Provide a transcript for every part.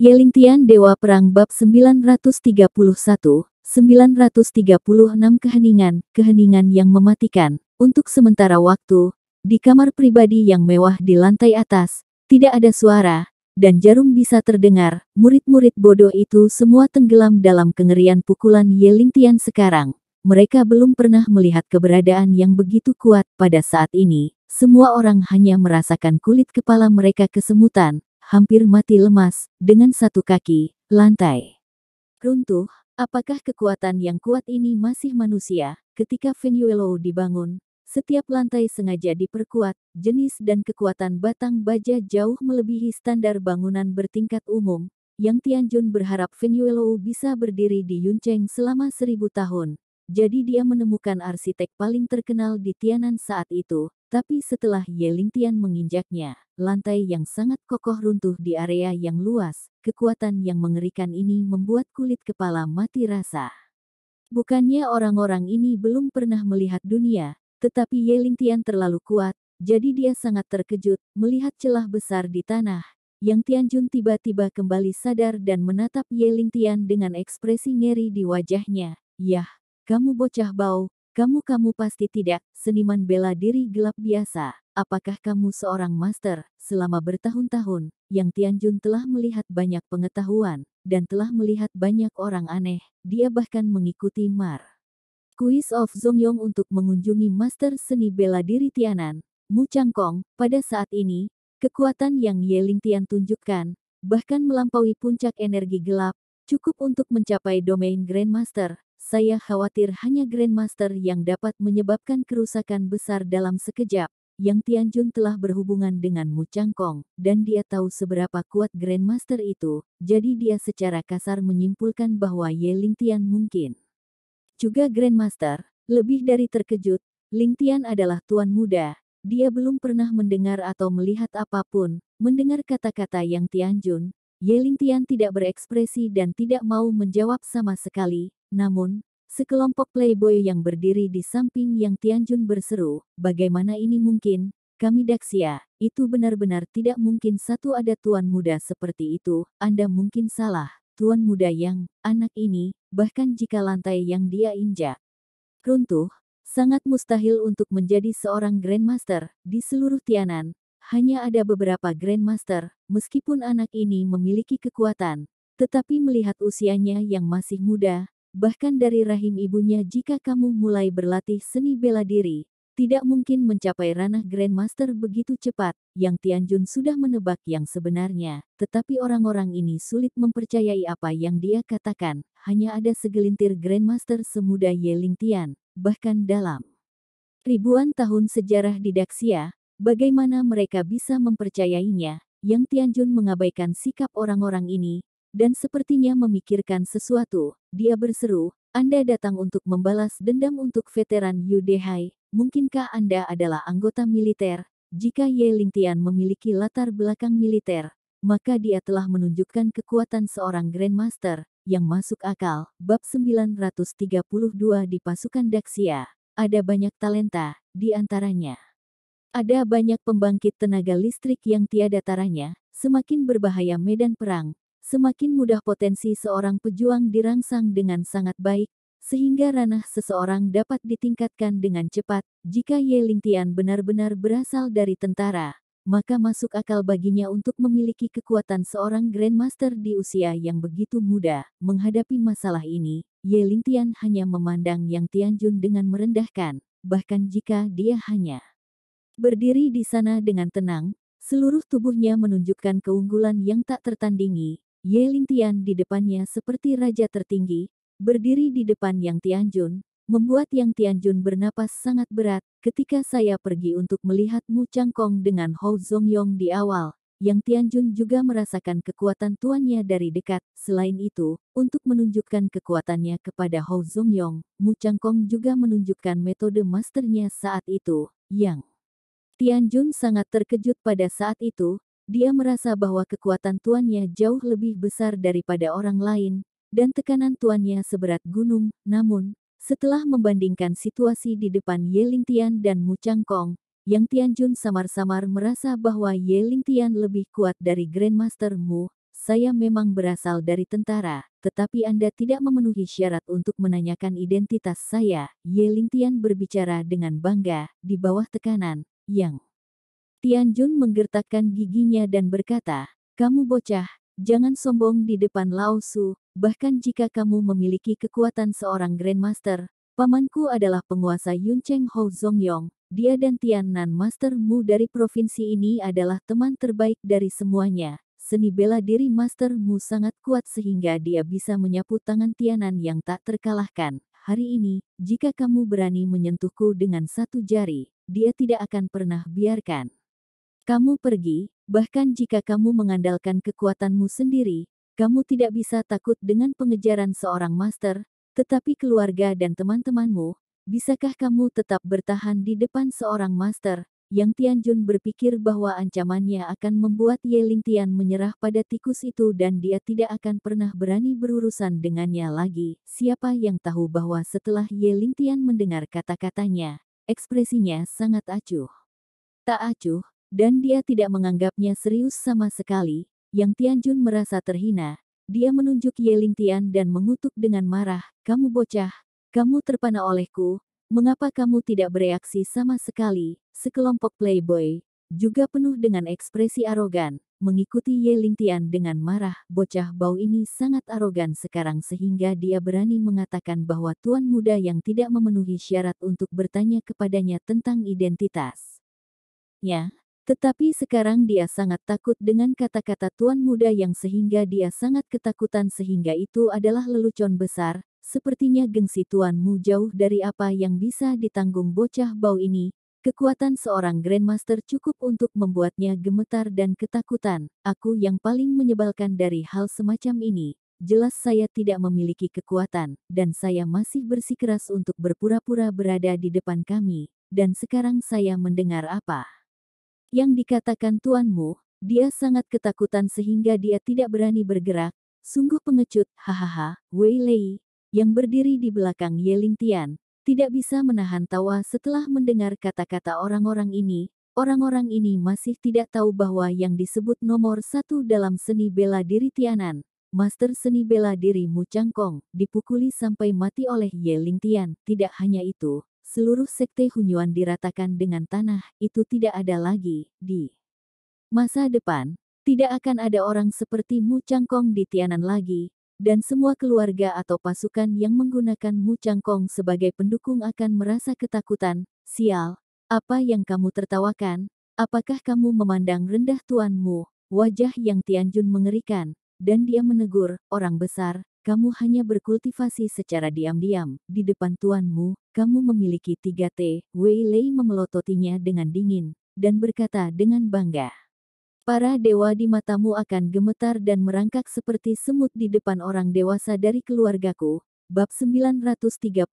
Yelingtian Dewa Perang Bab 936 Keheningan yang mematikan. Untuk sementara waktu, di kamar pribadi yang mewah di lantai atas, tidak ada suara, dan jarum bisa terdengar. Murid-murid bodoh itu semua tenggelam dalam kengerian pukulan Yelingtian sekarang. Mereka belum pernah melihat keberadaan yang begitu kuat pada saat ini. Semua orang hanya merasakan kulit kepala mereka kesemutan, hampir mati lemas, dengan satu kaki, lantai runtuh. Apakah kekuatan yang kuat ini masih manusia? Ketika Fenyuelo dibangun, setiap lantai sengaja diperkuat, jenis dan kekuatan batang baja jauh melebihi standar bangunan bertingkat umum, yang Tianjun berharap Fenyuelo bisa berdiri di Yuncheng selama 1000 tahun. Jadi dia menemukan arsitek paling terkenal di Tianan saat itu, tapi setelah Yelingtian menginjaknya, lantai yang sangat kokoh runtuh di area yang luas. Kekuatan yang mengerikan ini membuat kulit kepala mati rasa. Bukannya orang-orang ini belum pernah melihat dunia, tetapi Yelingtian terlalu kuat, jadi dia sangat terkejut melihat celah besar di tanah. Yang Tianjun tiba-tiba kembali sadar dan menatap Yelingtian dengan ekspresi ngeri di wajahnya. Yah, kamu bocah bau, kamu pasti tidak seniman bela diri gelap biasa. Apakah kamu seorang master? Selama bertahun-tahun, Yang Tianjun telah melihat banyak pengetahuan, dan telah melihat banyak orang aneh. Dia bahkan mengikuti Quiz of Zongyong untuk mengunjungi master seni bela diri Tianan, Mu Changkong. Pada saat ini, kekuatan yang Yelingtian tunjukkan, bahkan melampaui puncak energi gelap, cukup untuk mencapai domain Grandmaster. Saya khawatir hanya Grandmaster yang dapat menyebabkan kerusakan besar dalam sekejap. Yang Tianjun telah berhubungan dengan Mu Changkong, dan dia tahu seberapa kuat Grandmaster itu, jadi dia secara kasar menyimpulkan bahwa Yelingtian mungkin juga Grandmaster. Lebih dari terkejut, Lingtian adalah tuan muda. Dia belum pernah mendengar atau melihat apapun. Mendengar kata-kata Yang Tianjun, Yelingtian tidak berekspresi dan tidak mau menjawab sama sekali. Namun, sekelompok playboy yang berdiri di samping Yang Tianjun berseru, bagaimana ini mungkin? Kami Daxia, itu benar-benar tidak mungkin. Satu ada tuan muda seperti itu, Anda mungkin salah. Tuan muda yang, anak ini, bahkan jika lantai yang dia injak runtuh, sangat mustahil untuk menjadi seorang Grandmaster. Di seluruh Tianan, hanya ada beberapa Grandmaster, meskipun anak ini memiliki kekuatan, tetapi melihat usianya yang masih muda, bahkan dari rahim ibunya jika kamu mulai berlatih seni bela diri, tidak mungkin mencapai ranah Grandmaster begitu cepat. Yang Tianjun sudah menebak yang sebenarnya, tetapi orang-orang ini sulit mempercayai apa yang dia katakan. Hanya ada segelintir Grandmaster semuda Yelingtian, bahkan dalam ribuan tahun sejarah di Daxia, bagaimana mereka bisa mempercayainya? Yang Tianjun mengabaikan sikap orang-orang ini, dan sepertinya memikirkan sesuatu. Dia berseru, Anda datang untuk membalas dendam untuk veteran Yu Dehai. Mungkinkah Anda adalah anggota militer? Jika Yelingtian memiliki latar belakang militer, maka dia telah menunjukkan kekuatan seorang Grandmaster, yang masuk akal. Bab 932 di pasukan Daxia. Ada banyak talenta, di antaranya ada banyak pembangkit tenaga listrik yang tiada taranya. Semakin berbahaya medan perang, semakin mudah potensi seorang pejuang dirangsang dengan sangat baik, sehingga ranah seseorang dapat ditingkatkan dengan cepat. Jika Yelingtian benar-benar berasal dari tentara, maka masuk akal baginya untuk memiliki kekuatan seorang Grandmaster di usia yang begitu muda. Menghadapi masalah ini, Yelingtian hanya memandang Yang Tianjun dengan merendahkan, bahkan jika dia hanya berdiri di sana dengan tenang, seluruh tubuhnya menunjukkan keunggulan yang tak tertandingi. Yelingtian di depannya seperti raja tertinggi, berdiri di depan Yang Tianjun, membuat Yang Tianjun bernapas sangat berat. Ketika saya pergi untuk melihat Mu Changkong dengan Hou Zongyong di awal, Yang Tianjun juga merasakan kekuatan tuannya dari dekat. Selain itu, untuk menunjukkan kekuatannya kepada Hou Zongyong, Mu Changkong juga menunjukkan metode masternya saat itu. Yang Tianjun sangat terkejut pada saat itu. Dia merasa bahwa kekuatan tuannya jauh lebih besar daripada orang lain, dan tekanan tuannya seberat gunung. Namun, setelah membandingkan situasi di depan Yelingtian dan Mu Changkong, Yang Tianjun samar-samar merasa bahwa Yelingtian lebih kuat dari Grandmaster Mu. saya memang berasal dari tentara, tetapi Anda tidak memenuhi syarat untuk menanyakan identitas saya. Ye Lingtian berbicara dengan bangga, di bawah tekanan. Yang Tianjun menggertakkan giginya dan berkata, kamu bocah, jangan sombong di depan Lao Su, bahkan jika kamu memiliki kekuatan seorang Grandmaster. Pamanku adalah penguasa Yuncheng Hou Zongyong, dia dan Tian Nan Master Mu dari provinsi ini adalah teman terbaik dari semuanya. Seni bela diri Master Mu sangat kuat sehingga dia bisa menyapu tangan Tianan yang tak terkalahkan. Hari ini, jika kamu berani menyentuhku dengan satu jari, dia tidak akan pernah biarkan kamu pergi, bahkan jika kamu mengandalkan kekuatanmu sendiri, kamu tidak bisa takut dengan pengejaran seorang master, tetapi keluarga dan teman-temanmu, bisakah kamu tetap bertahan di depan seorang master? Yang Tianjun berpikir bahwa ancamannya akan membuat Ye Lingtian menyerah pada tikus itu dan dia tidak akan pernah berani berurusan dengannya lagi. Siapa yang tahu bahwa setelah Ye Lingtian mendengar kata-katanya, ekspresinya sangat acuh. Tak acuh, dan dia tidak menganggapnya serius sama sekali. Yang Tianjun merasa terhina. Dia menunjuk Ye Lingtian dan mengutuk dengan marah, kamu bocah, kamu terpana olehku, mengapa kamu tidak bereaksi sama sekali? Sekelompok playboy, juga penuh dengan ekspresi arogan, mengikuti Ye Lingtian dengan marah. Bocah bau ini sangat arogan sekarang sehingga dia berani mengatakan bahwa tuan muda yang tidak memenuhi syarat untuk bertanya kepadanya tentang identitas. Ya, tetapi sekarang dia sangat takut dengan kata-kata tuan muda yang sehingga dia sangat ketakutan sehingga itu adalah lelucon besar, sepertinya gengsi tuanmu jauh dari apa yang bisa ditanggung bocah bau ini. Kekuatan seorang Grandmaster cukup untuk membuatnya gemetar dan ketakutan. Aku yang paling menyebalkan dari hal semacam ini. Jelas saya tidak memiliki kekuatan, dan saya masih bersikeras untuk berpura-pura berada di depan kami. Dan sekarang saya mendengar apa yang dikatakan tuanmu, dia sangat ketakutan sehingga dia tidak berani bergerak. Sungguh pengecut, hahaha. Wei Lei, yang berdiri di belakang Ye Lingtian, tidak bisa menahan tawa setelah mendengar kata-kata orang-orang ini. Orang-orang ini masih tidak tahu bahwa yang disebut nomor satu dalam seni bela diri Tianan, Master seni bela diri Mu Changkong, dipukuli sampai mati oleh Ye Lingtian. Tidak hanya itu, seluruh sekte Hunyuan diratakan dengan tanah, itu tidak ada lagi. Di masa depan, tidak akan ada orang seperti Mu Changkong di Tianan lagi, dan semua keluarga atau pasukan yang menggunakan Mu Changkong sebagai pendukung akan merasa ketakutan. Sial, apa yang kamu tertawakan? Apakah kamu memandang rendah tuanmu? Wajah yang Tianjun mengerikan, dan dia menegur, orang besar, kamu hanya berkultivasi secara diam-diam, di depan tuanmu, kamu memiliki 3T. Wei Lei memelototinya dengan dingin, dan berkata dengan bangga. Para dewa di matamu akan gemetar dan merangkak seperti semut di depan orang dewasa dari keluargaku. Bab 933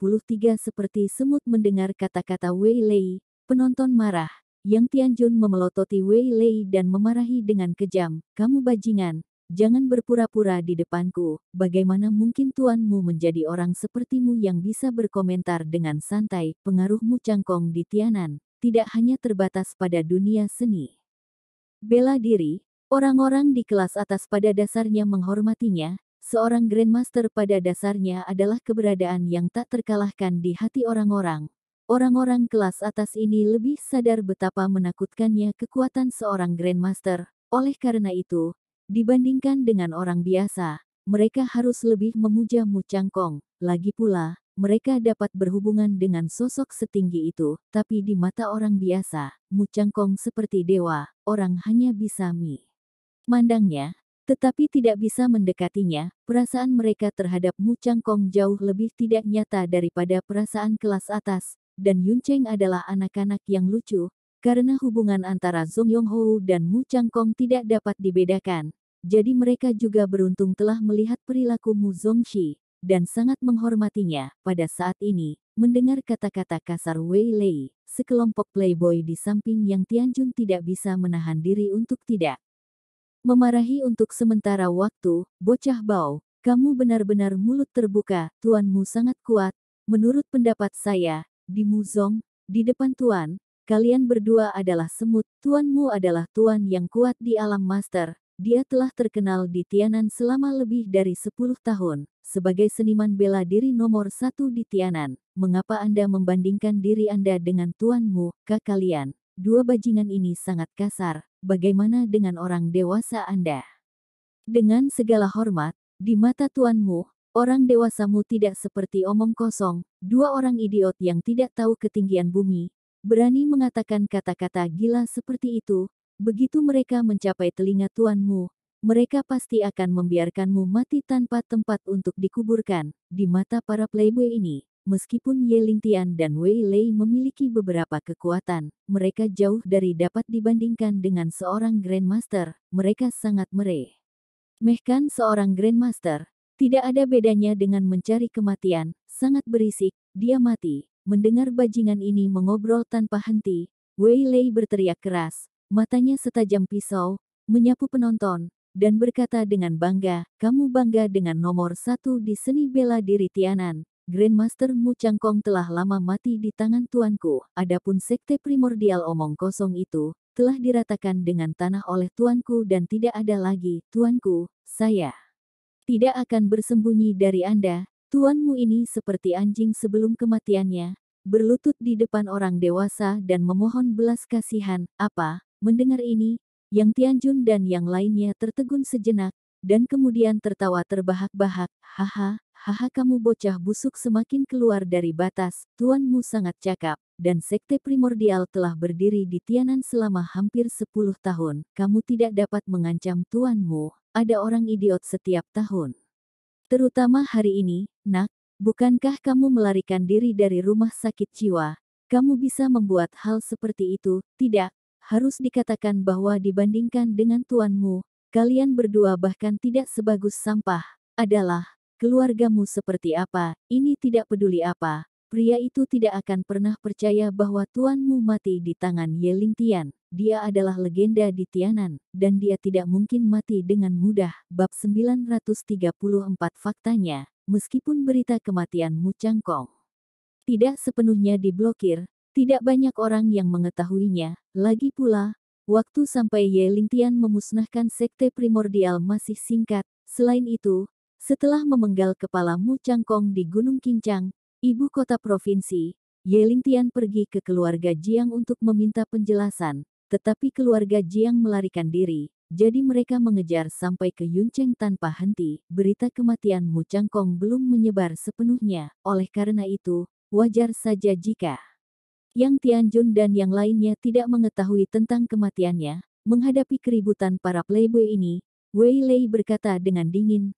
seperti semut mendengar kata-kata Wei Lei, penonton marah. Yang Tianjun memelototi Wei Lei dan memarahi dengan kejam, kamu bajingan. Jangan berpura-pura di depanku, bagaimana mungkin tuanmu menjadi orang sepertimu yang bisa berkomentar dengan santai. Pengaruhmu Changkong di Tianan, tidak hanya terbatas pada dunia seni bela diri, orang-orang di kelas atas pada dasarnya menghormatinya. Seorang Grandmaster pada dasarnya adalah keberadaan yang tak terkalahkan di hati orang-orang. Orang-orang kelas atas ini lebih sadar betapa menakutkannya kekuatan seorang Grandmaster. Oleh karena itu, dibandingkan dengan orang biasa, mereka harus lebih memuja Mu Changkong. Lagi pula, mereka dapat berhubungan dengan sosok setinggi itu, tapi di mata orang biasa, Mu Changkong seperti dewa, orang hanya bisa mandangnya, tetapi tidak bisa mendekatinya. Perasaan mereka terhadap Mu Changkong jauh lebih tidak nyata daripada perasaan kelas atas, dan Yuncheng adalah anak-anak yang lucu, karena hubungan antara Zhong Yonghou dan Mu Changkong tidak dapat dibedakan. Jadi mereka juga beruntung telah melihat perilaku Mu Zongxi, dan sangat menghormatinya. Pada saat ini, mendengar kata-kata kasar Wei Lei, sekelompok playboy di samping Yang Tianjun tidak bisa menahan diri untuk tidak memarahi untuk sementara waktu. Bocah bau, kamu benar-benar mulut terbuka, tuanmu sangat kuat. Menurut pendapat saya, di Muzong, di depan tuan, kalian berdua adalah semut, tuanmu adalah tuan yang kuat di alam master. dia telah terkenal di Tianan selama lebih dari 10 tahun. Sebagai seniman bela diri nomor 1 di Tianan, mengapa Anda membandingkan diri Anda dengan tuanmu, kalian? Dua bajingan ini sangat kasar. Bagaimana dengan orang dewasa Anda? Dengan segala hormat, di mata tuanmu, orang dewasamu tidak seperti omong kosong, dua orang idiot yang tidak tahu ketinggian bumi, berani mengatakan kata-kata gila seperti itu. Begitu mereka mencapai telinga tuanmu, mereka pasti akan membiarkanmu mati tanpa tempat untuk dikuburkan. Di mata para playboy ini, meskipun Ye Lingtian dan Wei Lei memiliki beberapa kekuatan, mereka jauh dari dapat dibandingkan dengan seorang Grandmaster. Mereka sangat meremehkan seorang Grandmaster. Tidak ada bedanya dengan mencari kematian. Sangat berisik, dia mati. Mendengar bajingan ini mengobrol tanpa henti, Wei Lei berteriak keras, matanya setajam pisau, menyapu penonton, dan berkata dengan bangga, kamu bangga dengan nomor 1 di seni bela diri Tianan. Grandmaster Mu Changkong telah lama mati di tangan tuanku. Adapun sekte primordial omong kosong itu, telah diratakan dengan tanah oleh tuanku dan tidak ada lagi, tuanku, saya tidak akan bersembunyi dari Anda. Tuanmu ini seperti anjing sebelum kematiannya, berlutut di depan orang dewasa dan memohon belas kasihan. Apa? Mendengar ini, Yang Tianjun dan yang lainnya tertegun sejenak, dan kemudian tertawa terbahak-bahak. Haha, haha kamu bocah busuk semakin keluar dari batas, tuanmu sangat cakap, dan sekte primordial telah berdiri di Tianan selama hampir 10 tahun. Kamu tidak dapat mengancam tuanmu, ada orang idiot setiap tahun. Terutama hari ini, nak, bukankah kamu melarikan diri dari rumah sakit jiwa? Kamu bisa membuat hal seperti itu, tidak? Harus dikatakan bahwa dibandingkan dengan tuanmu, kalian berdua bahkan tidak sebagus sampah. Adalah, keluargamu seperti apa, ini tidak peduli apa. Pria itu tidak akan pernah percaya bahwa tuanmu mati di tangan Ye Lingtian. Dia adalah legenda di Tianan, dan dia tidak mungkin mati dengan mudah. Bab 934 faktanya, meskipun berita kematian Mu Changkong tidak sepenuhnya diblokir, tidak banyak orang yang mengetahuinya. Lagi pula, waktu sampai Ye Lingtian memusnahkan sekte primordial masih singkat. Selain itu, setelah memenggal kepala Mu Changkong di Gunung Kincang, ibu kota provinsi, Ye Lingtian pergi ke keluarga Jiang untuk meminta penjelasan, tetapi keluarga Jiang melarikan diri, jadi mereka mengejar sampai ke Yuncheng tanpa henti. Berita kematian Mu Changkong belum menyebar sepenuhnya, oleh karena itu, wajar saja jika Yang Tianjun dan yang lainnya tidak mengetahui tentang kematiannya. Menghadapi keributan para playboy ini, Wei Lei berkata dengan dingin,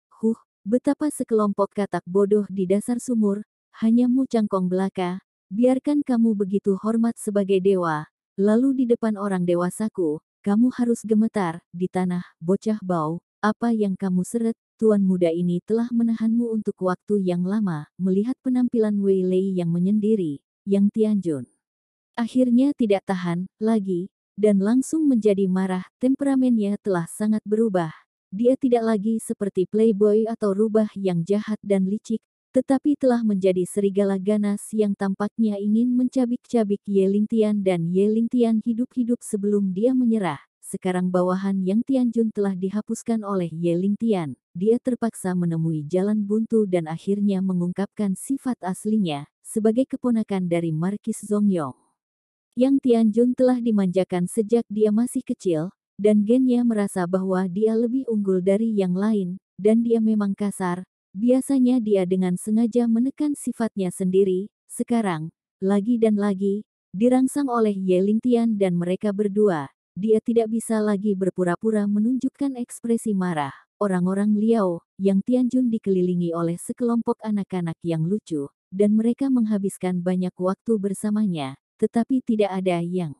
betapa sekelompok katak bodoh di dasar sumur, hanya Mu Changkong belaka, biarkan kamu begitu hormat sebagai dewa, lalu di depan orang dewasaku, kamu harus gemetar, di tanah, bocah bau, apa yang kamu seret, tuan muda ini telah menahanmu untuk waktu yang lama. Melihat penampilan Wei Lei yang menyendiri, Yang Tianjun akhirnya tidak tahan lagi, dan langsung menjadi marah. Temperamennya telah sangat berubah. Dia tidak lagi seperti playboy atau rubah yang jahat dan licik, tetapi telah menjadi serigala ganas yang tampaknya ingin mencabik-cabik Ye Lingtian dan Ye Lingtian hidup-hidup sebelum dia menyerah. Sekarang bawahan Yang Tianjun telah dihapuskan oleh Ye Lingtian. Dia terpaksa menemui jalan buntu dan akhirnya mengungkapkan sifat aslinya, sebagai keponakan dari Markis Zongyong. Yang Tianjun telah dimanjakan sejak dia masih kecil, dan gennya merasa bahwa dia lebih unggul dari yang lain, dan dia memang kasar. Biasanya dia dengan sengaja menekan sifatnya sendiri. Sekarang, lagi dan lagi, dirangsang oleh Ye Lingtian dan mereka berdua, dia tidak bisa lagi berpura-pura menunjukkan ekspresi marah. Orang-orang Liao, Yang Tianjun dikelilingi oleh sekelompok anak-anak yang lucu, dan mereka menghabiskan banyak waktu bersamanya, tetapi tidak ada yang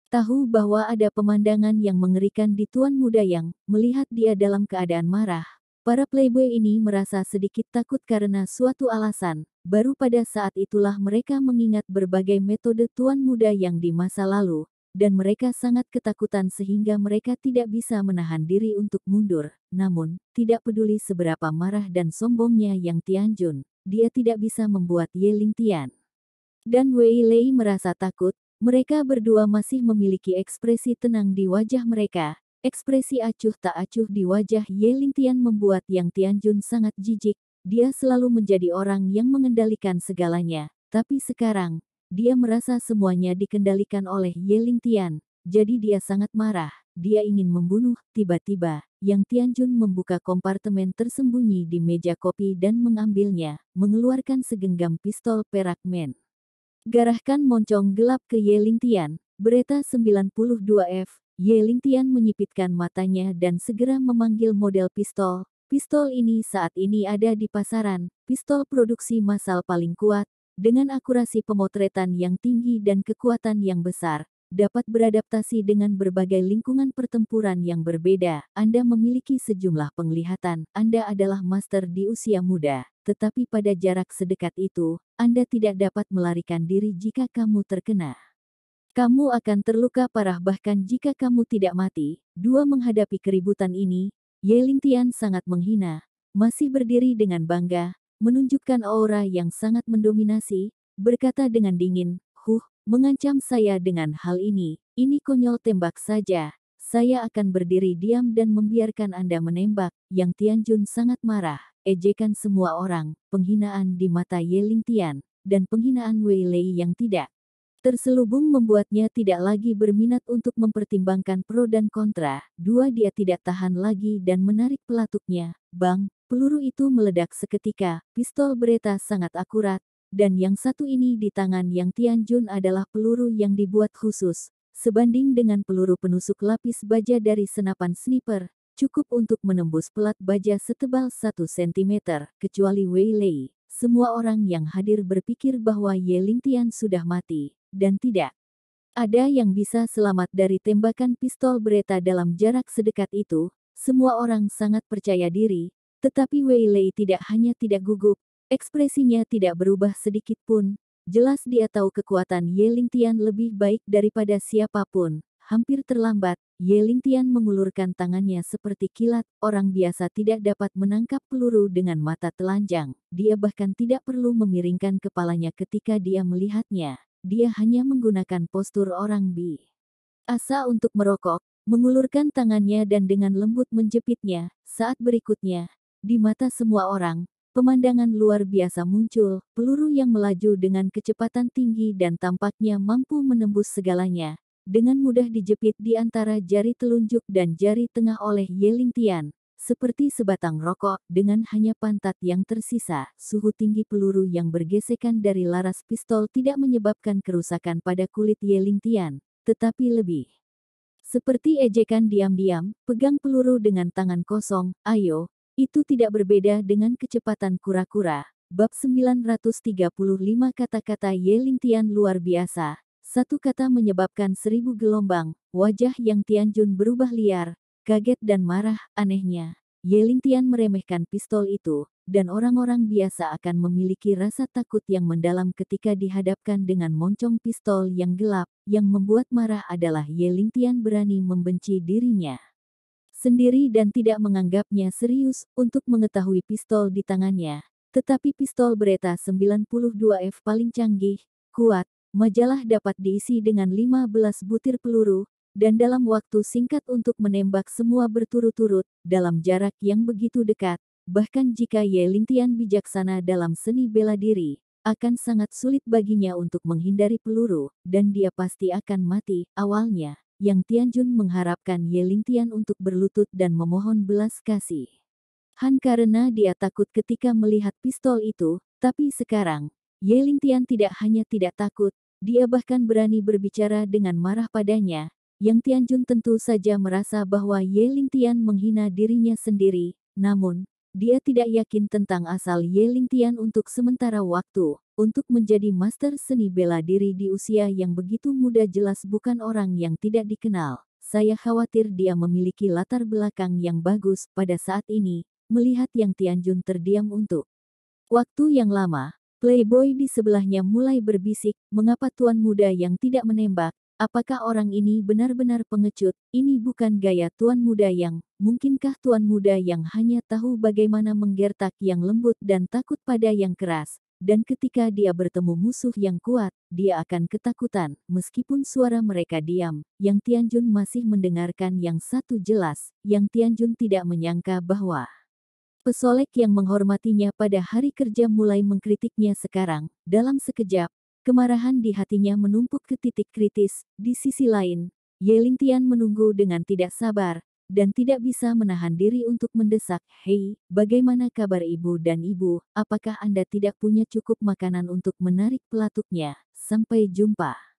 tahu bahwa ada pemandangan yang mengerikan di tuan muda yang melihat dia dalam keadaan marah. Para playboy ini merasa sedikit takut karena suatu alasan. Baru pada saat itulah mereka mengingat berbagai metode tuan muda yang di masa lalu, dan mereka sangat ketakutan sehingga mereka tidak bisa menahan diri untuk mundur. Namun, tidak peduli seberapa marah dan sombongnya Yang Tianjun, dia tidak bisa membuat Ye Lingtian dan Wei Lei merasa takut. Mereka berdua masih memiliki ekspresi tenang di wajah mereka, Ekspresi acuh tak acuh di wajah Ye Lingtian membuat Yang Tianjun sangat jijik. Dia selalu menjadi orang yang mengendalikan segalanya. Tapi sekarang, dia merasa semuanya dikendalikan oleh Ye Lingtian. Jadi dia sangat marah. Dia ingin membunuh. Tiba-tiba, Yang Tianjun membuka kompartemen tersembunyi di meja kopi dan mengambilnya, mengeluarkan segenggam pistol perak men. Garahkan moncong gelap ke Ye Lingtian. Beretta 92F. Ye Lingtian menyipitkan matanya dan segera memanggil model pistol. Pistol ini saat ini ada di pasaran, pistol produksi massal paling kuat, dengan akurasi pemotretan yang tinggi dan kekuatan yang besar, dapat beradaptasi dengan berbagai lingkungan pertempuran yang berbeda. Anda memiliki sejumlah penglihatan, Anda adalah master di usia muda, tetapi pada jarak sedekat itu, Anda tidak dapat melarikan diri jika kamu terkena. Kamu akan terluka parah bahkan jika kamu tidak mati. Dua menghadapi keributan ini, Ye Lingtian sangat menghina, masih berdiri dengan bangga, menunjukkan aura yang sangat mendominasi, berkata dengan dingin, mengancam saya dengan hal ini konyol tembak saja. Saya akan berdiri diam dan membiarkan Anda menembak. Yang Tianjun sangat marah, ejekan semua orang, penghinaan di mata Ye Lingtian, dan penghinaan Wei Lei yang tidak terselubung membuatnya tidak lagi berminat untuk mempertimbangkan pro dan kontra. Dia tidak tahan lagi dan menarik pelatuknya. Bang, peluru itu meledak seketika, pistol Beretta sangat akurat, dan yang satu ini di tangan Yang Tianjun adalah peluru yang dibuat khusus, sebanding dengan peluru penusuk lapis baja dari senapan sniper, cukup untuk menembus pelat baja setebal 1 cm, kecuali Wei Lei. Semua orang yang hadir berpikir bahwa Ye Lingtian sudah mati. Dan tidak ada yang bisa selamat dari tembakan pistol Beretta dalam jarak sedekat itu. Semua orang sangat percaya diri, tetapi Wei Lei tidak hanya tidak gugup, ekspresinya tidak berubah sedikit pun. Jelas dia tahu kekuatan Ye Lingtian lebih baik daripada siapapun. Hampir terlambat, Ye Lingtian mengulurkan tangannya seperti kilat. Orang biasa tidak dapat menangkap peluru dengan mata telanjang. Dia bahkan tidak perlu memiringkan kepalanya ketika dia melihatnya. Dia hanya menggunakan postur orang biasa untuk merokok, mengulurkan tangannya dan dengan lembut menjepitnya. Saat berikutnya, di mata semua orang, pemandangan luar biasa muncul, peluru yang melaju dengan kecepatan tinggi dan tampaknya mampu menembus segalanya. Dengan mudah dijepit di antara jari telunjuk dan jari tengah oleh Ye Lingtian. Seperti sebatang rokok, dengan hanya pantat yang tersisa, suhu tinggi peluru yang bergesekan dari laras pistol tidak menyebabkan kerusakan pada kulit Ye Lingtian, tetapi lebih seperti ejekan diam-diam. Pegang peluru dengan tangan kosong, ayo, itu tidak berbeda dengan kecepatan kura-kura. Bab 935 kata-kata Ye Lingtian luar biasa. Satu kata menyebabkan 1000 gelombang. Wajah Yang Tianjun berubah liar, kaget dan marah. Anehnya, Ye Lingtian meremehkan pistol itu, dan orang-orang biasa akan memiliki rasa takut yang mendalam ketika dihadapkan dengan moncong pistol yang gelap. Yang membuat marah adalah Ye Lingtian berani membenci dirinya sendiri dan tidak menganggapnya serius untuk mengetahui pistol di tangannya. Tetapi pistol Beretta 92F paling canggih, kuat, majalah dapat diisi dengan 15 butir peluru, dan dalam waktu singkat untuk menembak semua berturut-turut, dalam jarak yang begitu dekat. Bahkan jika Ye Lingtian bijaksana dalam seni bela diri, akan sangat sulit baginya untuk menghindari peluru, dan dia pasti akan mati. Awalnya, Yang Tianjun mengharapkan Ye Lingtian untuk berlutut dan memohon belas kasih karena dia takut ketika melihat pistol itu, tapi sekarang, Ye Lingtian tidak hanya tidak takut, dia bahkan berani berbicara dengan marah padanya. Yang Tianjun tentu saja merasa bahwa Ye Lingtian menghina dirinya sendiri, namun, dia tidak yakin tentang asal Ye Lingtian untuk sementara waktu. Untuk menjadi master seni bela diri di usia yang begitu muda jelas bukan orang yang tidak dikenal. Saya khawatir dia memiliki latar belakang yang bagus. Pada saat ini, melihat Yang Tianjun terdiam untuk waktu yang lama, playboy di sebelahnya mulai berbisik, mengapa tuan muda yang tidak menembak? Apakah orang ini benar-benar pengecut? Ini bukan gaya tuan muda yang, mungkinkah tuan muda yang hanya tahu bagaimana menggertak yang lembut dan takut pada yang keras? dan ketika dia bertemu musuh yang kuat, dia akan ketakutan. Meskipun suara mereka diam, Yang Tianjun masih mendengarkan yang satu jelas. Yang Tianjun tidak menyangka bahwa pesolek yang menghormatinya pada hari kerja mulai mengkritiknya sekarang. Dalam sekejap, kemarahan di hatinya menumpuk ke titik kritis. Di sisi lain, Ye Lingtian menunggu dengan tidak sabar, dan tidak bisa menahan diri untuk mendesak, "Hei, bagaimana kabar ibu dan ibu? Apakah Anda tidak punya cukup makanan untuk menarik pelatuknya? Sampai jumpa."